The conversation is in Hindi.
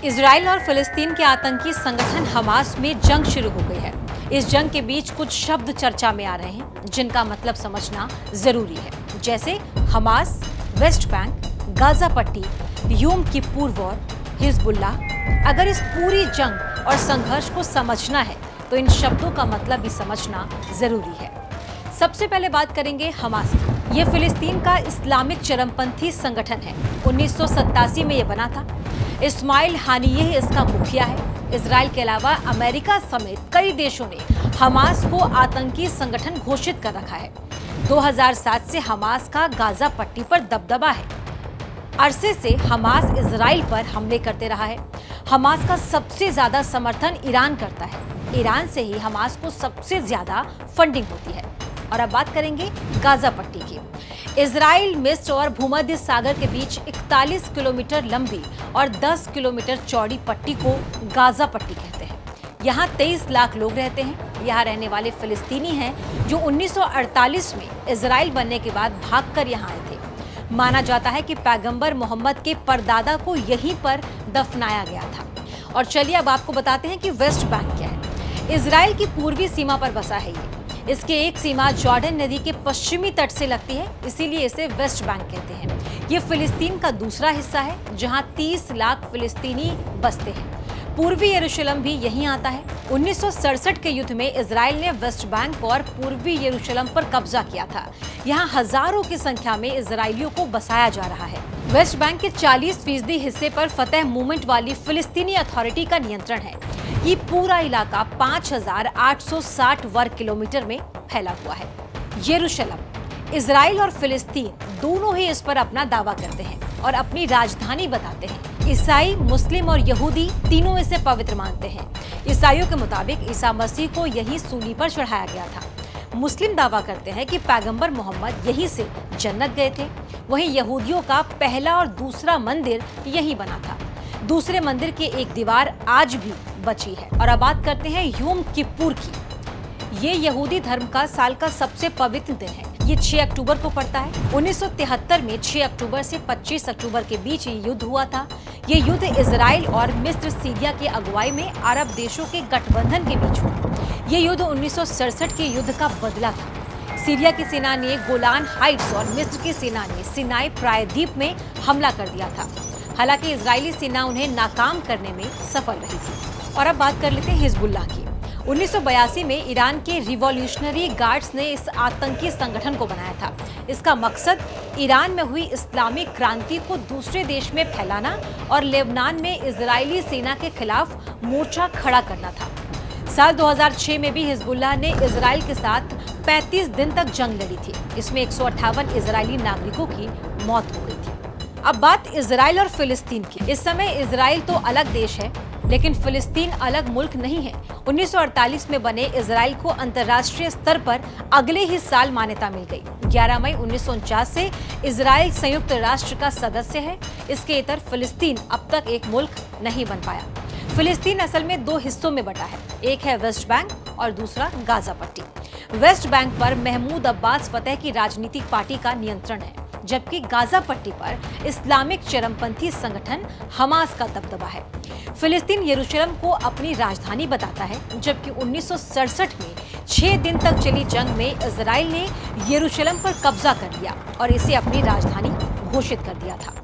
इजराइल और फिलिस्तीन के आतंकी संगठन हमास में जंग शुरू हो गई है। इस जंग के बीच कुछ शब्द चर्चा में आ रहे हैं जिनका मतलब समझना जरूरी है, जैसे हमास, वेस्ट बैंक, गाजा पट्टी, यूम किप्पुर वॉर, हिजबुल्लाह। अगर इस पूरी जंग और संघर्ष को समझना है तो इन शब्दों का मतलब भी समझना जरूरी है। सबसे पहले बात करेंगे हमास की। ये फिलिस्तीन का इस्लामिक चरमपंथी संगठन है। 1987 में ये बना था। इस्माइल हानियेह इसका मुखिया है। इजराइल के अलावा अमेरिका समेत कई देशों ने हमास को आतंकी संगठन घोषित कर रखा है। 2007 से हमास का गाजा पट्टी पर दबदबा है। अरसे से हमास इजराइल पर हमले करते रहा है। हमास का सबसे ज्यादा समर्थन ईरान करता है। ईरान से ही हमास को सबसे ज्यादा फंडिंग होती है। और अब बात करेंगे गाजा पट्टी की। इजराइल, मिस्र और भूमध्य सागर के बीच 41 किलोमीटर लंबी और 10 किलोमीटर चौड़ी पट्टी को गाजा पट्टी कहते हैं। यहाँ 23 लाख लोग रहते हैं। यहाँ रहने वाले फिलिस्तीनी हैं जो 1948 में इजराइल बनने के बाद भागकर यहाँ आए थे। माना जाता है कि पैगंबर मोहम्मद के परदादा को यहीं पर दफनाया गया था। और चलिए अब आपको बताते हैं कि वेस्ट बैंक क्या है। इजराइल की पूर्वी सीमा पर बसा है ये। इसके एक सीमा जॉर्डन नदी के पश्चिमी तट से लगती है, इसीलिए इसे वेस्ट बैंक कहते हैं। ये फिलिस्तीन का दूसरा हिस्सा है जहां 30 लाख फिलिस्तीनी बसते हैं। पूर्वी यरूशलेम भी यहीं आता है। 1967 के युद्ध में इजराइल ने वेस्ट बैंक और पूर्वी यरूशलेम पर कब्जा किया था। यहाँ हजारों की संख्या में इजरायलियों को बसाया जा रहा है। वेस्ट बैंक के 40% हिस्से पर फतेह मूवमेंट वाली फिलिस्तीनी अथॉरिटी का नियंत्रण है। ये पूरा इलाका 5860 वर्ग किलोमीटर में फैला हुआ है। यरूशलेम, इजराइल और फिलिस्तीन दोनों ही इस पर अपना दावा करते हैं और अपनी राजधानी बताते हैं। ईसाई, मुस्लिम और यहूदी तीनों इसे पवित्र मानते हैं। ईसाइयों के मुताबिक ईसा मसीह को यही सूली पर चढ़ाया गया था। मुस्लिम दावा करते हैं कि पैगंबर मोहम्मद यहीं से जन्नत गए थे। वहीं यहूदियों का पहला और दूसरा मंदिर यहीं बना था। दूसरे मंदिर की एक दीवार आज भी बची है। और अब बात करते हैं यूम किप्पुर की। ये यहूदी धर्म का साल का सबसे पवित्र दिन है। ये 6 अक्टूबर को पड़ता है। 1973 में 6 अक्टूबर से 25 अक्टूबर के बीच ये युद्ध हुआ था। ये युद्ध इजराइल और मिस्र, सीरिया के अगुवाई में अरब देशों के गठबंधन के बीच हुआ। ये युद्ध 1967 के युद्ध का बदला था। सीरिया की सेना ने गोलान हाइट्स और मिस्र की सेना ने सिनाई प्रायद्वीप में हमला कर दिया था। हालांकि इजरायली सेना उन्हें नाकाम करने में सफल रही थी। और अब बात कर लेते हैं हिजबुल्लाह की। 1982 में ईरान के रिवॉल्यूशनरी गार्ड्स ने इस आतंकी संगठन को बनाया था। इसका मकसद ईरान में हुई इस्लामिक क्रांति को दूसरे देश में फैलाना और लेबनान में इजरायली सेना के खिलाफ मोर्चा खड़ा करना था। साल 2006 में भी हिजबुल्लाह ने इजराइल के साथ 35 दिन तक जंग लड़ी थी। इसमें 158 इजरायली नागरिकों की मौत हो गई थी। अब बात इजराइल और फिलिस्तीन की। इस समय इजराइल तो अलग देश है, लेकिन फिलिस्तीन अलग मुल्क नहीं है। 1948 में बने इजराइल को अंतर्राष्ट्रीय स्तर पर अगले ही साल मान्यता मिल गई। 11 मई 1949 से इजराइल संयुक्त राष्ट्र का सदस्य है। इसके इतर फिलिस्तीन अब तक एक मुल्क नहीं बन पाया। फिलिस्तीन असल में 2 हिस्सों में बटा है। एक है वेस्ट बैंक और दूसरा गाजा पट्टी। वेस्ट बैंक पर महमूद अब्बास फतेह की राजनीतिक पार्टी का नियंत्रण है, जबकि गाजा पट्टी पर इस्लामिक चरमपंथी संगठन हमास का दबदबा है। फिलिस्तीन यरूशलेम को अपनी राजधानी बताता है, जबकि 1967 में 6 दिन तक चली जंग में इजराइल ने यरूशलेम पर कब्जा कर लिया और इसे अपनी राजधानी घोषित कर दिया था।